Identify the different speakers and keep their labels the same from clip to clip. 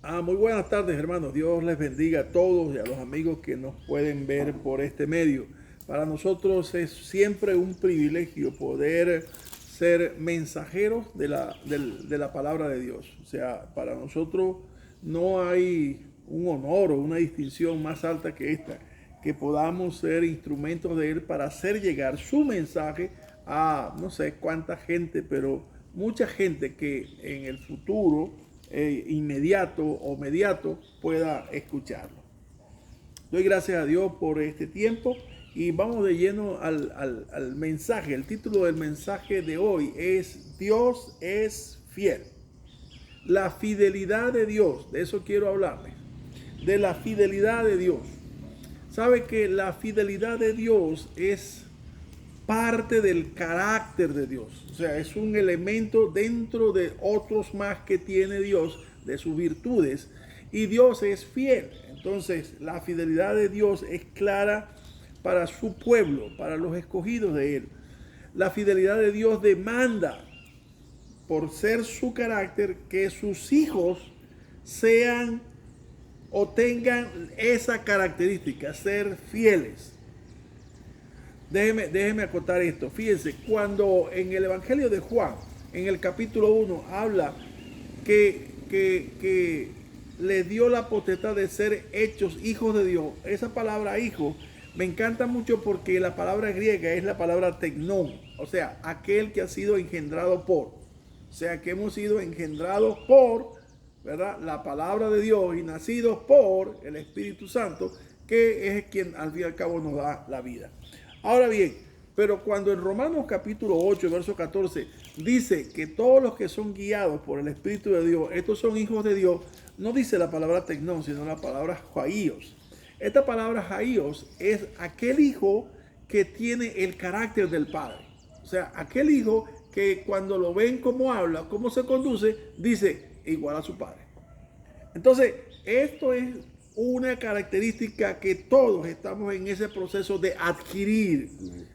Speaker 1: Muy buenas tardes, hermanos. Dios les bendiga a todos y a los amigos que nos pueden ver por este medio. Para nosotros es siempre un privilegio poder ser mensajeros de la palabra de Dios. O sea, para nosotros no hay un honor o una distinción más alta que esta, que podamos ser instrumentos de Él para hacer llegar su mensaje a no sé cuánta gente, pero mucha gente que en el futuro inmediato o mediato pueda escucharlo. Doy gracias a Dios por este tiempo y vamos de lleno al mensaje. El título del mensaje de hoy es Dios es fiel. La fidelidad de Dios, de eso quiero hablarles, de la fidelidad de Dios. Sabe que la fidelidad de Dios es parte del carácter de Dios. O sea, es un elemento dentro de otros más que tiene Dios, de sus virtudes. Y Dios es fiel. Entonces, la fidelidad de Dios es clara para su pueblo, para los escogidos de Él. La fidelidad de Dios demanda, por ser su carácter, que sus hijos sean o tengan esa característica, ser fieles. Déjeme acotar esto. Fíjense, cuando en el Evangelio de Juan, en el capítulo 1, habla que le dio la potestad de ser hechos hijos de Dios. Esa palabra hijo me encanta mucho porque la palabra griega es la palabra tecnón, o sea, aquel que ha sido engendrado por. O sea, que hemos sido engendrados por, ¿verdad?, la palabra de Dios y nacidos por el Espíritu Santo, que es quien al fin y al cabo nos da la vida. Ahora bien, pero cuando en Romanos capítulo 8, verso 14, dice que todos los que son guiados por el Espíritu de Dios, estos son hijos de Dios, no dice la palabra tecnón, sino la palabra haíos. Esta palabra haíos es aquel hijo que tiene el carácter del Padre. O sea, aquel hijo que cuando lo ven cómo habla, cómo se conduce, dice igual a su Padre. Entonces, esto es una característica que todos estamos en ese proceso de adquirir,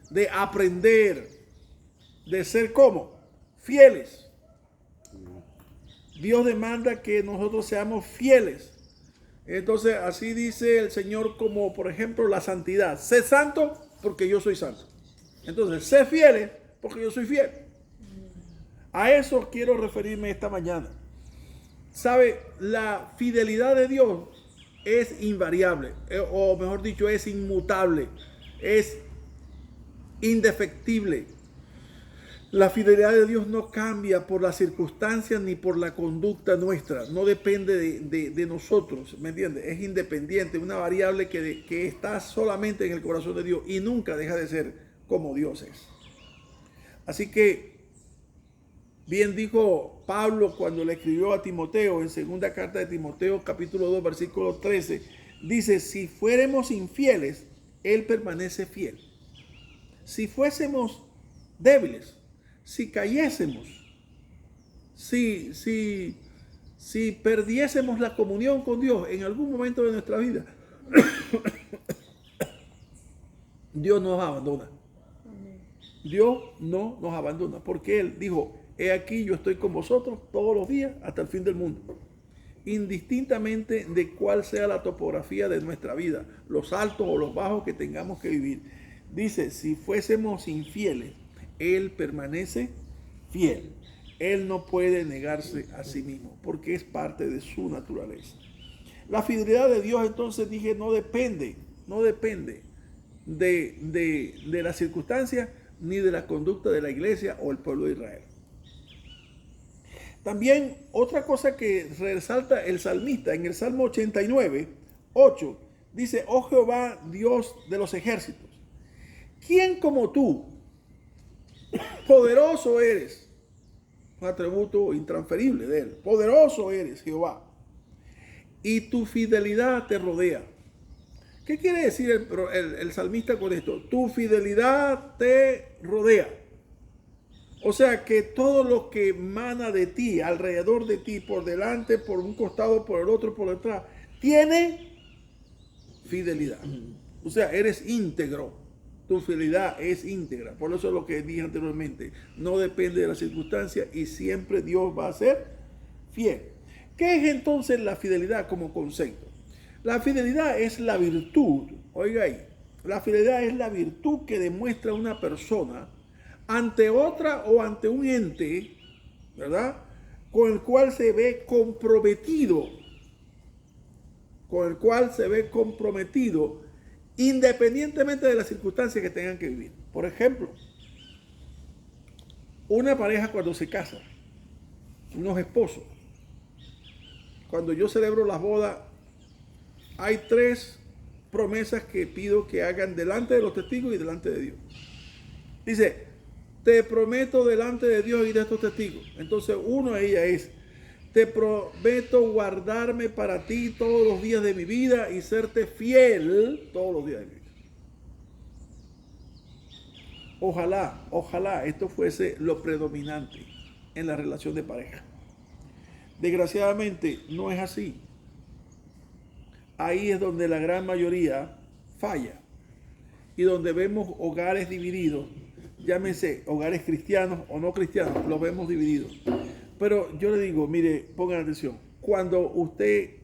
Speaker 1: de aprender, de ser como fieles. Dios demanda que nosotros seamos fieles. Entonces, así dice el Señor, como por ejemplo la santidad. Sé santo porque yo soy santo. Entonces, sé fieles porque yo soy fiel. A eso quiero referirme esta mañana. ¿Sabe? La fidelidad de Dios es invariable, o mejor dicho, es inmutable, es indefectible. La fidelidad de Dios no cambia por las circunstancias ni por la conducta nuestra, no depende de nosotros, ¿me entiendes? Es independiente, una variable que está solamente en el corazón de Dios y nunca deja de ser como Dios es. Así que, bien dijo Pablo cuando le escribió a Timoteo en segunda carta de Timoteo capítulo 2 versículo 13, dice, si fuéramos infieles, Él permanece fiel. Si fuésemos débiles, si cayésemos, si perdiésemos la comunión con Dios en algún momento de nuestra vida, Dios nos abandona. Dios no nos abandona, porque Él dijo, he aquí yo estoy con vosotros todos los días hasta el fin del mundo. Indistintamente de cuál sea la topografía de nuestra vida, los altos o los bajos que tengamos que vivir. Dice, si fuésemos infieles, Él permanece fiel. Él no puede negarse a sí mismo, porque es parte de su naturaleza. La fidelidad de Dios, entonces dije, no depende de las circunstancias ni de la conducta de la iglesia o el pueblo de Israel. También otra cosa que resalta el salmista en el Salmo 89, 8, dice, oh Jehová, Dios de los ejércitos, ¿quién como tú? Poderoso eres. Un atributo intransferible de Él. Poderoso eres, Jehová. Y tu fidelidad te rodea. ¿Qué quiere decir el salmista con esto? Tu fidelidad te rodea. O sea que todo lo que emana de ti, alrededor de ti, por delante, por un costado, por el otro, por detrás, tiene fidelidad. O sea, eres íntegro. Tu fidelidad es íntegra. Por eso es lo que dije anteriormente. No depende de las circunstancias y siempre Dios va a ser fiel. ¿Qué es entonces la fidelidad como concepto? La fidelidad es la virtud, oiga ahí, la fidelidad es la virtud que demuestra una persona ante otra o ante un ente, ¿verdad? Con el cual se ve comprometido, independientemente de las circunstancias que tengan que vivir. Por ejemplo, una pareja cuando se casa, unos esposos, cuando yo celebro las bodas, hay 3 promesas que pido que hagan delante de los testigos y delante de Dios. Dice, te prometo delante de Dios y de estos testigos. Entonces, uno de ellas es, te prometo guardarme para ti todos los días de mi vida y serte fiel todos los días de mi vida. Ojalá esto fuese lo predominante en la relación de pareja. Desgraciadamente no es así. Ahí es donde la gran mayoría falla y donde vemos hogares divididos, llámese hogares cristianos o no cristianos, los vemos divididos. Pero yo le digo, mire, pongan atención, cuando usted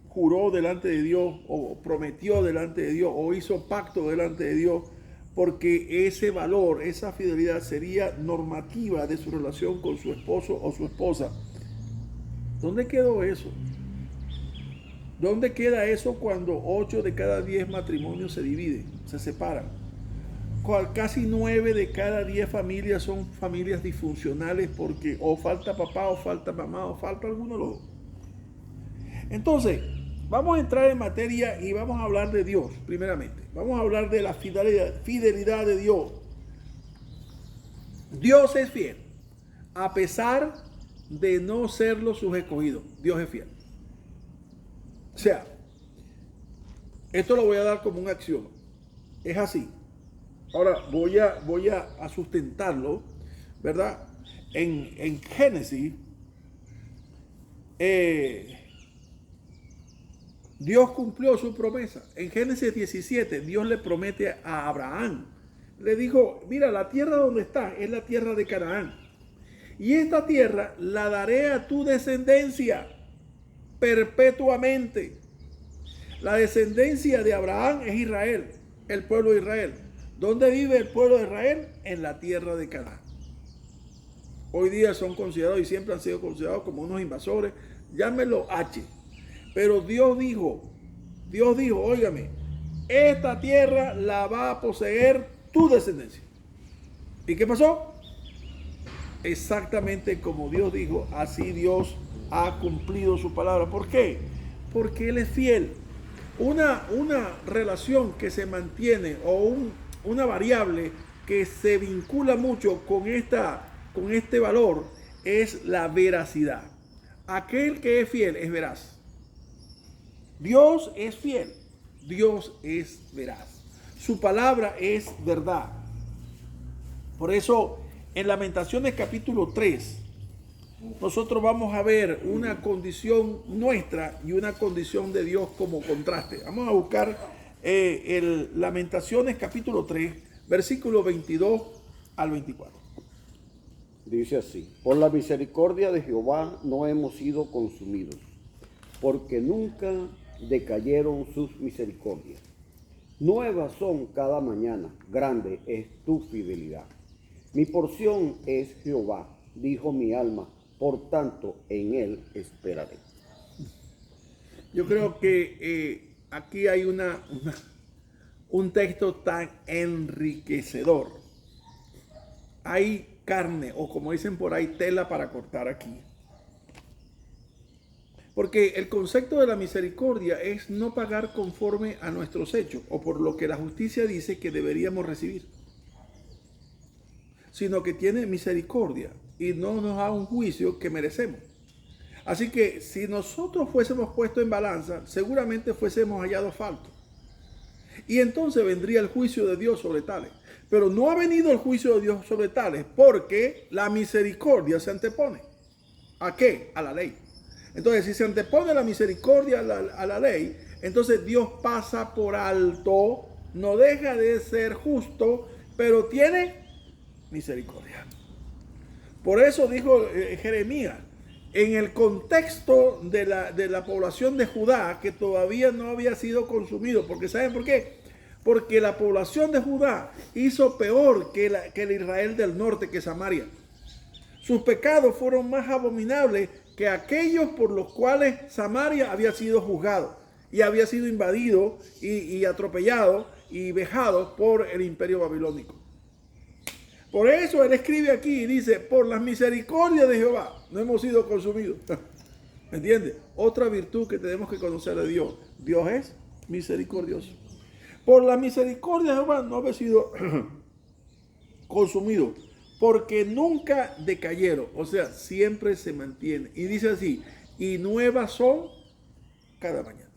Speaker 1: juró delante de Dios o prometió delante de Dios o hizo pacto delante de Dios, porque ese valor, esa fidelidad sería normativa de su relación con su esposo o su esposa, ¿dónde quedó eso? ¿Dónde queda eso cuando 8 de cada 10 matrimonios se dividen, se separan? Casi 9 de cada 10 familias son familias disfuncionales porque o falta papá o falta mamá o falta alguno de los dos. Entonces, vamos a entrar en materia y vamos a hablar de Dios primeramente. Vamos a hablar de la fidelidad de Dios. Dios es fiel, a pesar de no serlo sus escogidos. Dios es fiel. O sea, esto lo voy a dar como un axioma. Es así. Ahora voy a sustentarlo, ¿verdad? En Génesis, Dios cumplió su promesa. En Génesis 17, Dios le promete a Abraham. Le dijo, mira, la tierra donde estás es la tierra de Canaán. Y esta tierra la daré a tu descendencia perpetuamente. La descendencia de Abraham es Israel, el pueblo de Israel. ¿Dónde vive el pueblo de Israel? En la tierra de Canaán. Hoy día son considerados y siempre han sido considerados como unos invasores. Llámenlo H. Pero Dios dijo, óigame, esta tierra la va a poseer tu descendencia. ¿Y qué pasó? Exactamente como Dios dijo, así Dios ha cumplido su palabra. ¿Por qué? Porque Él es fiel. Una relación que se mantiene o una variable que se vincula mucho con este valor es la veracidad. Aquel que es fiel es veraz. Dios es fiel. Dios es veraz. Su palabra es verdad. Por eso, en Lamentaciones capítulo 3, nosotros vamos a ver una condición nuestra y una condición de Dios como contraste. Vamos a buscar Lamentaciones capítulo 3, versículo 22 al 24.
Speaker 2: Dice así: por la misericordia de Jehová no hemos sido consumidos, porque nunca decayeron sus misericordias. Nuevas son cada mañana, grande es tu fidelidad. Mi porción es Jehová, dijo mi alma, por tanto en él esperaré.
Speaker 1: Yo creo que aquí hay un texto tan enriquecedor. Hay carne, o como dicen por ahí, tela para cortar aquí. Porque el concepto de la misericordia es no pagar conforme a nuestros hechos o por lo que la justicia dice que deberíamos recibir, sino que tiene misericordia y no nos da un juicio que merecemos. Así que si nosotros fuésemos puestos en balanza, seguramente fuésemos hallados faltos. Y entonces vendría el juicio de Dios sobre tales. Pero no ha venido el juicio de Dios sobre tales porque la misericordia se antepone. ¿A qué? A la ley. Entonces, si se antepone la misericordia a la ley, entonces Dios pasa por alto, no deja de ser justo, pero tiene misericordia. Por eso dijo Jeremías, en el contexto de la población de Judá, que todavía no había sido consumido. Porque ¿saben por qué? Porque la población de Judá hizo peor que el Israel del norte, que Samaria. Sus pecados fueron más abominables que aquellos por los cuales Samaria había sido juzgado y había sido invadido y atropellado y vejado por el imperio babilónico. Por eso él escribe aquí y dice, por las misericordias de Jehová no hemos sido consumidos. ¿Me entiendes? Otra virtud que tenemos que conocer de Dios. Dios es misericordioso. Por la misericordia de Jehová no hemos sido consumidos, porque nunca decayeron. O sea, siempre se mantiene. Y dice así, y nuevas son cada mañana.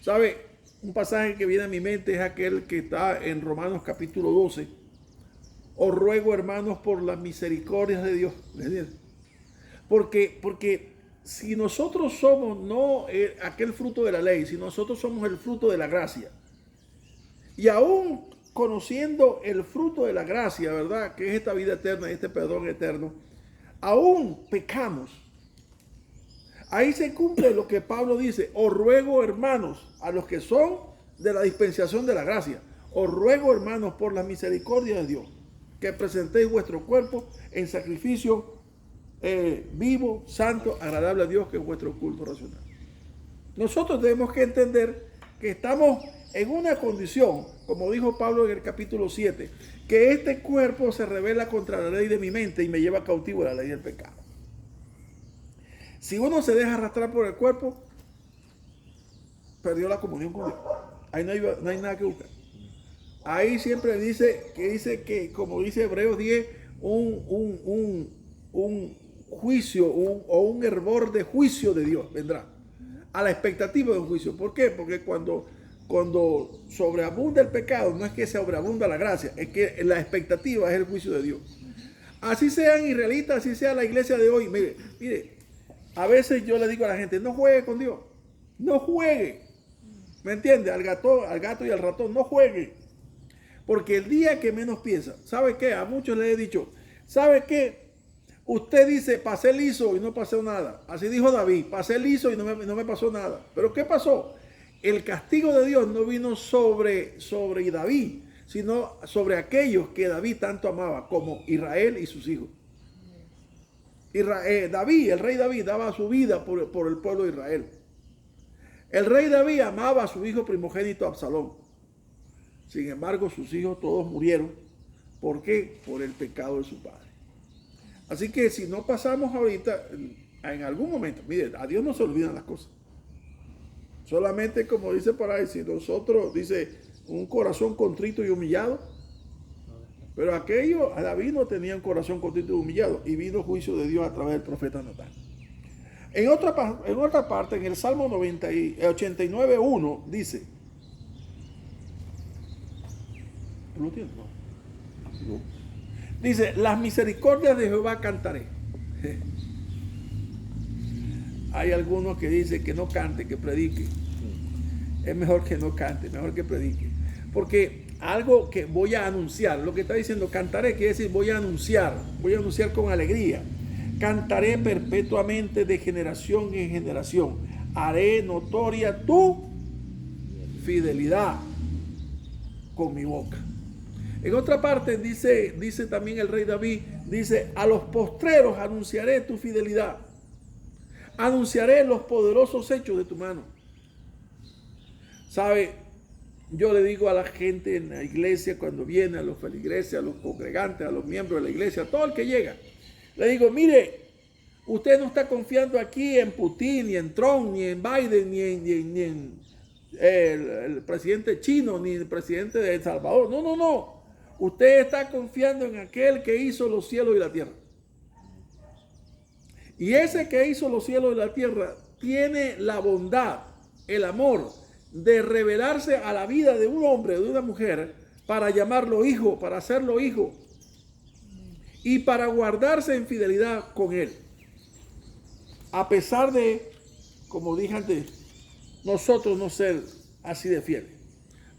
Speaker 1: ¿Sabe? Un pasaje que viene a mi mente es aquel que está en Romanos capítulo 12. Os ruego, hermanos, por las misericordias de Dios. ¿Me entiendes? Porque si nosotros somos no aquel fruto de la ley, si nosotros somos el fruto de la gracia, y aún conociendo el fruto de la gracia, ¿verdad? Que es esta vida eterna y este perdón eterno, aún pecamos. Ahí se cumple lo que Pablo dice, os ruego, hermanos, a los que son de la dispensación de la gracia, os ruego, hermanos, por la misericordia de Dios, que presentéis vuestro cuerpo en sacrificio vivo, santo, agradable a Dios, que es vuestro culto racional. Nosotros tenemos que entender que estamos en una condición, como dijo Pablo en el capítulo 7, que este cuerpo se rebela contra la ley de mi mente y me lleva cautivo a la ley del pecado. Si uno se deja arrastrar por el cuerpo, perdió la comunión con Dios. Ahí no hay nada que buscar. Ahí siempre dice que como dice Hebreos 10, un juicio o un hervor de juicio de Dios vendrá. A la expectativa de un juicio. ¿Por qué? Porque cuando sobreabunda el pecado, no es que sobreabunda la gracia, es que la expectativa es el juicio de Dios. Así sean israelitas, así sea la iglesia de hoy. Mire, a veces yo le digo a la gente, no juegue con Dios, no juegue. ¿Me entiende? Al gato y al ratón, no juegue. Porque el día que menos piensa, ¿sabe qué? A muchos les he dicho, ¿sabe qué? Usted dice, pasé liso y no pasó nada. Así dijo David, pasé liso y no me pasó nada. ¿Pero qué pasó? El castigo de Dios no vino sobre David, sino sobre aquellos que David tanto amaba, como Israel y sus hijos. El rey David daba su vida por el pueblo de Israel. El rey David amaba a su hijo primogénito Absalón. Sin embargo, sus hijos todos murieron. ¿Por qué? Por el pecado de su padre. Así que si no pasamos ahorita, en algún momento, mire, a Dios no se olvidan las cosas. Solamente como dice por ahí, si nosotros, dice, un corazón contrito y humillado. Pero a David no tenía un corazón contrito y humillado, y vino el juicio de Dios a través del profeta Natán. En otra parte, en el Salmo 89:1 dice, ¿tú lo tienes? No. Dice, las misericordias de Jehová cantaré. Hay algunos que dicen que no cante, que predique. Es mejor que no cante, mejor que predique. Porque algo que voy a anunciar, lo que está diciendo cantaré, quiere decir voy a anunciar con alegría. Cantaré perpetuamente de generación en generación. Haré notoria tu fidelidad con mi boca. En otra parte dice también el rey David, dice, a los postreros anunciaré tu fidelidad. Anunciaré los poderosos hechos de tu mano. ¿Sabe? Yo le digo a la gente en la iglesia, cuando viene a los feligreses, a los congregantes, a los miembros de la iglesia, a todo el que llega, le digo, mire, usted no está confiando aquí en Putin, ni en Trump, ni en Biden, ni en el presidente chino, ni el presidente de El Salvador. No. Usted está confiando en aquel que hizo los cielos y la tierra. Y ese que hizo los cielos y la tierra tiene la bondad, el amor, de revelarse a la vida de un hombre, de una mujer, para llamarlo hijo, para hacerlo hijo, y para guardarse en fidelidad con él. A pesar de, como dije antes, nosotros no ser así de fieles.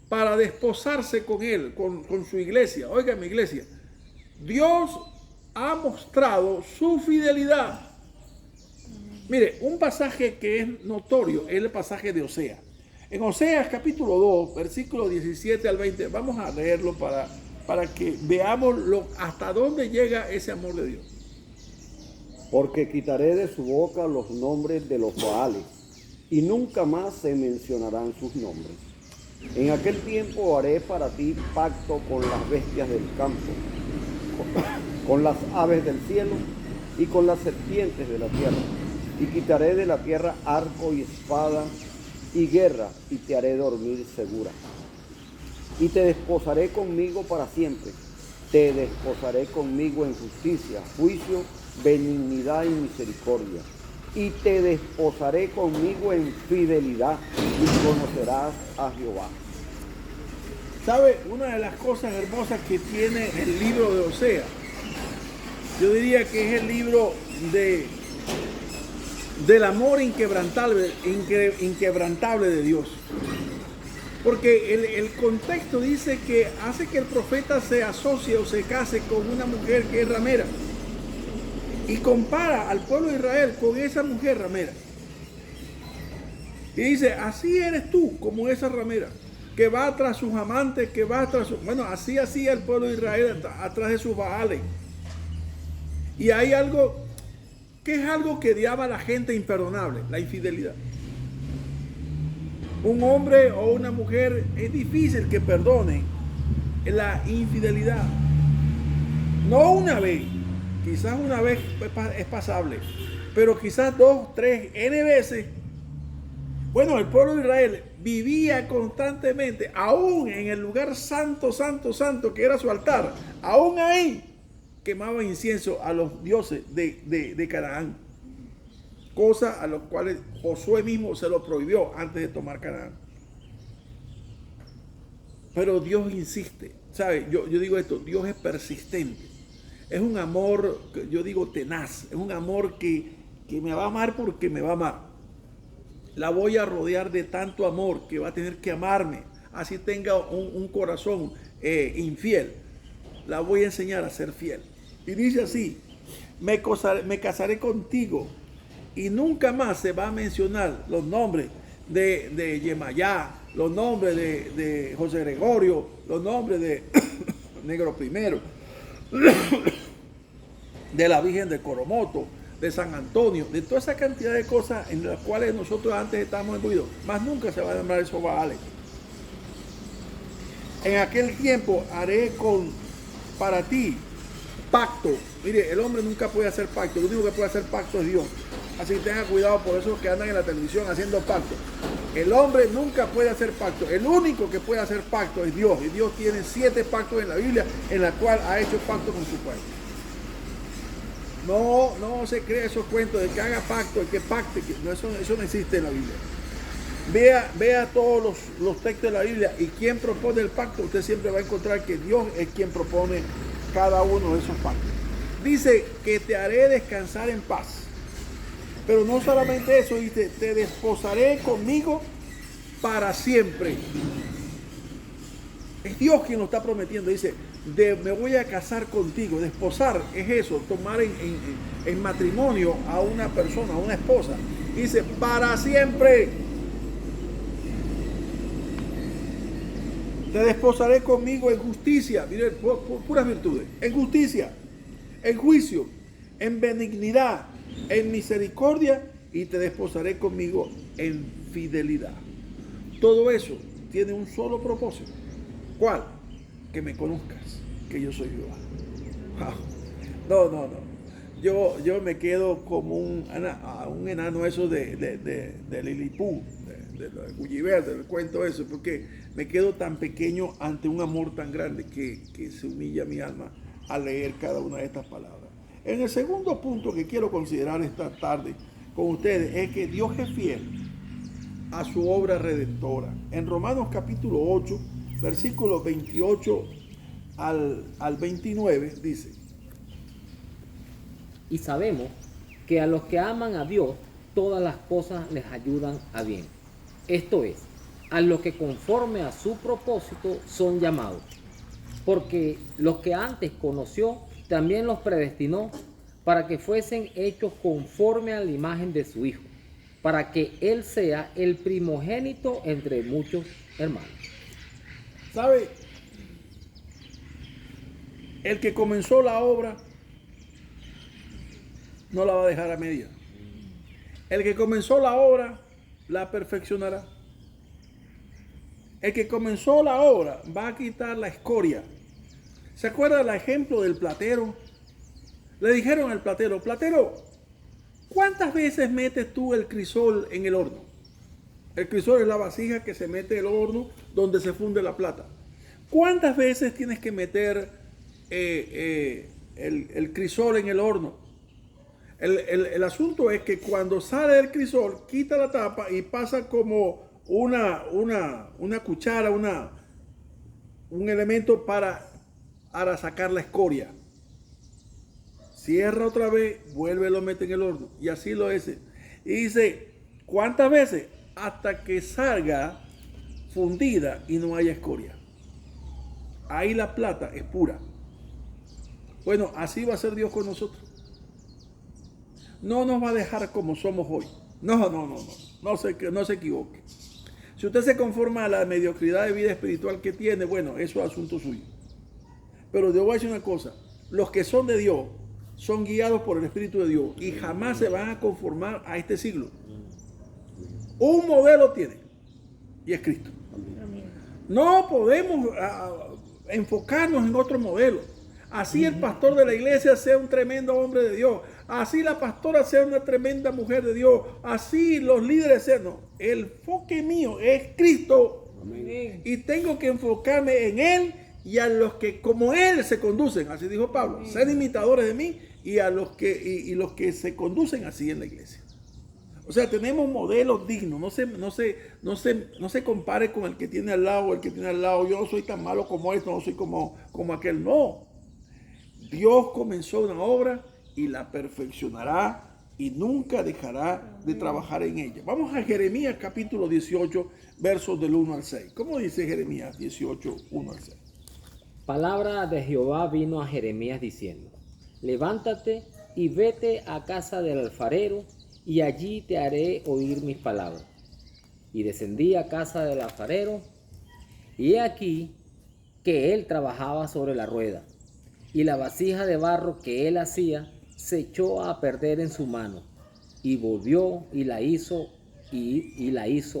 Speaker 1: Para desposarse con él, con su iglesia. Oiga, mi iglesia, Dios ha mostrado su fidelidad. Mire, un pasaje que es notorio es el pasaje de Oseas. En Oseas capítulo 2, versículos 17 al 20, vamos a leerlo para que veamos hasta dónde llega ese amor de Dios.
Speaker 2: Porque quitaré de su boca los nombres de los Baales, y nunca más se mencionarán sus nombres. En aquel tiempo haré para ti pacto con las bestias del campo, con las aves del cielo y con las serpientes de la tierra. Y quitaré de la tierra arco y espada y guerra, y te haré dormir segura. Y te desposaré conmigo para siempre. Te desposaré conmigo en justicia, juicio, benignidad y misericordia. Y te desposaré conmigo en fidelidad, y conocerás a Jehová.
Speaker 1: ¿Sabe? Una de las cosas hermosas que tiene el libro de Oseas, yo diría que es el libro del amor inquebrantable de Dios. Porque el contexto dice que hace que el profeta se asocie o se case con una mujer que es ramera. Y compara al pueblo de Israel con esa mujer ramera. Y dice, así eres tú como esa ramera, que va tras sus amantes, que va tras sus... Bueno, así hacía el pueblo de Israel atrás de sus baales. Y hay algo, que es algo que odiaba a la gente imperdonable, la infidelidad. Un hombre o una mujer es difícil que perdone la infidelidad. No una vez, quizás una vez es pasable, pero quizás 2, 3, N veces. Bueno, el pueblo de Israel vivía constantemente, aún en el lugar santo, santo, santo, que era su altar, aún ahí quemaba incienso a los dioses de Canaán. Cosa a las cuales Josué mismo se lo prohibió antes de tomar Canaán. Pero Dios insiste, ¿sabe? Yo digo esto, Dios es persistente. Es un amor, yo digo tenaz, es un amor que me va a amar porque me va a amar. La voy a rodear de tanto amor que va a tener que amarme, así tenga un corazón infiel. La voy a enseñar a ser fiel. Y dice así, me casaré contigo. Y nunca más se va a mencionar los nombres de Yemayá, los nombres de José Gregorio, los nombres de Negro Primero, de la Virgen de Coromoto, de San Antonio, de toda esa cantidad de cosas en las cuales nosotros antes estábamos imbuidos. Más nunca se va a nombrar esos baales. En aquel tiempo haré para ti pacto. Mire, el hombre nunca puede hacer pacto, lo único que puede hacer pacto es Dios. Así que tenga cuidado por esos que andan en la televisión haciendo pacto. El hombre nunca puede hacer pacto. El único que puede hacer pacto es Dios. Y Dios tiene 7 pactos en la Biblia en la cual ha hecho pacto con su pueblo. No se cree esos cuentos de que haga pacto, el que pacte. No, eso no existe en la Biblia. Vea todos los textos de la Biblia y quien propone el pacto, usted siempre va a encontrar que Dios es quien propone cada uno de esos pactos. Dice que te haré descansar en paz. Pero no solamente eso, dice, te desposaré conmigo para siempre. Es Dios quien lo está prometiendo. Dice, me voy a casar contigo. Desposar es eso, tomar en matrimonio a una persona, a una esposa. Dice, para siempre. Te desposaré conmigo en justicia. Miren, puras virtudes. En justicia, en juicio, en benignidad, en misericordia, y te desposaré conmigo en fidelidad. Todo eso tiene un solo propósito. ¿Cuál? Que me conozcas, que yo soy Jehová. No. Yo me quedo como un enano eso de Lilipú, de Gulliver, del cuento eso, porque me quedo tan pequeño ante un amor tan grande que se humilla mi alma al leer cada una de estas palabras. En el segundo punto que quiero considerar esta tarde con ustedes es que Dios es fiel a su obra redentora. En Romanos capítulo 8, versículos 28 al 29 dice:
Speaker 3: Y sabemos que a los que aman a Dios, todas las cosas les ayudan a bien. Esto es, a los que conforme a su propósito son llamados. Porque los que antes conoció, también los predestinó para que fuesen hechos conforme a la imagen de su Hijo, para que Él sea el primogénito entre muchos hermanos.
Speaker 1: ¿Sabe? El que comenzó la obra no la va a dejar a media. El que comenzó la obra la perfeccionará. El que comenzó la obra va a quitar la escoria. ¿Se acuerda el ejemplo del platero? Le dijeron al platero, platero, ¿cuántas veces metes tú el crisol en el horno? El crisol es la vasija que se mete en el horno donde se funde la plata. ¿Cuántas veces tienes que meter el crisol en el horno? El asunto es que cuando sale el crisol, quita la tapa y pasa como una cuchara, un elemento para sacar la escoria. Cierra otra vez, vuelve y lo mete en el horno. Y así lo hace. Y dice, ¿cuántas veces? Hasta que salga fundida y no haya escoria. Ahí la plata es pura. Bueno, así va a ser Dios con nosotros. No nos va a dejar como somos hoy. No se equivoque. Si usted se conforma a la mediocridad de vida espiritual que tiene, bueno, eso es asunto suyo. Pero yo voy a decir una cosa. Los que son de Dios son guiados por el Espíritu de Dios y jamás se van a conformar a este siglo. Un modelo tiene y es Cristo. No podemos enfocarnos en otro modelo. Así el pastor de la iglesia sea un tremendo hombre de Dios. Así la pastora sea una tremenda mujer de Dios. Así los líderes sean. No, el enfoque mío es Cristo. Amén. Y tengo que enfocarme en Él y a los que como Él se conducen. Así dijo Pablo. Amén. Sean imitadores de mí y a los que se conducen así en la iglesia. O sea, tenemos modelos dignos. No se compare con el que tiene al lado. El que tiene al lado. Yo no soy tan malo como esto. No soy como aquel. No. Dios comenzó una obra y la perfeccionará y nunca dejará de trabajar en ella. Vamos a Jeremías capítulo 18, versos del 1 al 6. ¿Cómo dice Jeremías 18, 1 al 6?
Speaker 3: Palabra de Jehová vino a Jeremías diciendo, levántate y vete a casa del alfarero, y allí te haré oír mis palabras. Y descendí a casa del alfarero, y he aquí que él trabajaba sobre la rueda, y la vasija de barro que él hacía se echó a perder en su mano, y volvió y la hizo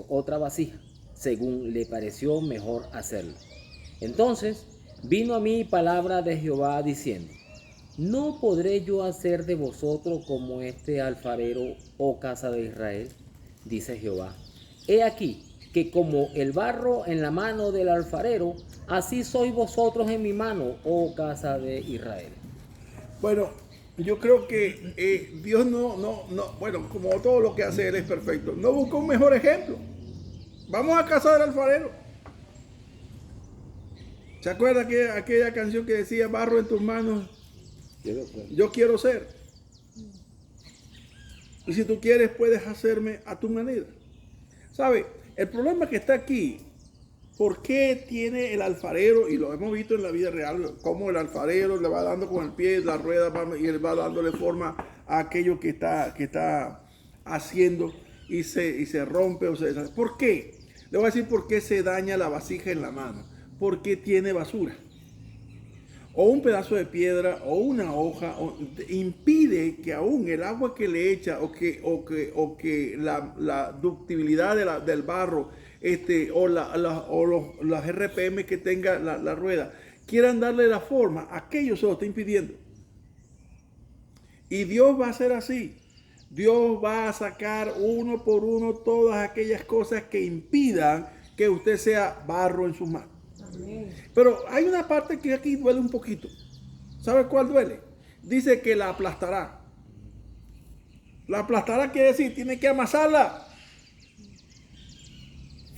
Speaker 3: otra vasija, según le pareció mejor hacerlo. Entonces vino a mí palabra de Jehová diciendo, ¿no podré yo hacer de vosotros como este alfarero, oh casa de Israel? Dice Jehová, he aquí que como el barro en la mano del alfarero, así sois vosotros en mi mano, oh casa de Israel.
Speaker 1: Bueno, yo creo que Dios bueno, como todo lo que hace Él es perfecto, no busca un mejor ejemplo. Vamos a casa del alfarero. ¿Se acuerda aquella canción que decía, barro en tus manos, yo quiero ser? Y si tú quieres, puedes hacerme a tu manera. ¿Sabe? El problema que está aquí, ¿por qué tiene el alfarero? Y lo hemos visto en la vida real, cómo el alfarero le va dando con el pie, la rueda y él va dándole forma a aquello que está haciendo y se rompe o se deshace. ¿Por qué? Le voy a decir por qué se daña la vasija en la mano. Porque tiene basura. O un pedazo de piedra o una hoja impide que aún el agua que le echa o que la ductibilidad del barro o las RPM que tenga la rueda quieran darle la forma, aquello se lo está impidiendo. Y Dios va a hacer así. Dios va a sacar uno por uno todas aquellas cosas que impidan que usted sea barro en sus manos. Pero hay una parte que aquí duele un poquito. ¿Sabe cuál duele? Dice que la aplastará. La aplastará quiere decir, tiene que amasarla.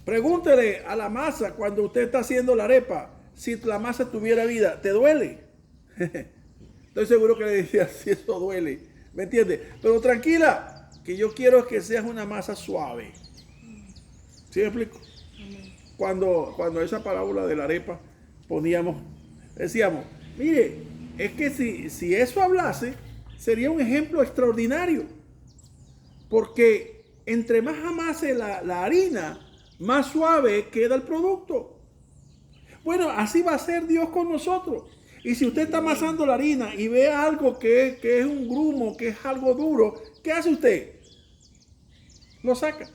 Speaker 1: Pregúntele a la masa cuando usted está haciendo la arepa, si la masa tuviera vida, ¿te duele? Estoy seguro que le decía, si eso duele. ¿Me entiende? Pero tranquila, que yo quiero que seas una masa suave. ¿Sí me explico? Cuando esa parábola de la arepa decíamos, mire, es que si eso hablase, sería un ejemplo extraordinario. Porque entre más amase la harina, más suave queda el producto. Bueno, así va a ser Dios con nosotros. Y si usted está amasando la harina y ve algo que es un grumo, que es algo duro, ¿qué hace usted? Lo saca.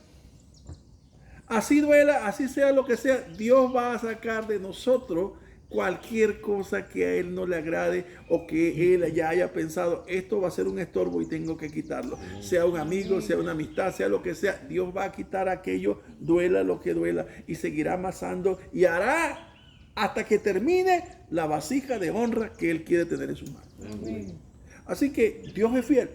Speaker 1: Así duela, así sea lo que sea, Dios va a sacar de nosotros cualquier cosa que a Él no le agrade o que Él ya haya pensado, esto va a ser un estorbo y tengo que quitarlo. Sea un amigo, sea una amistad, sea lo que sea, Dios va a quitar aquello, duela lo que duela, y seguirá amasando y hará hasta que termine la vasija de honra que Él quiere tener en sus manos. Así que Dios es fiel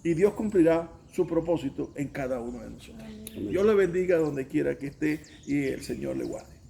Speaker 1: y Dios cumplirá su propósito en cada uno de nosotros. Dios le bendiga donde quiera que esté y el Señor le guarde.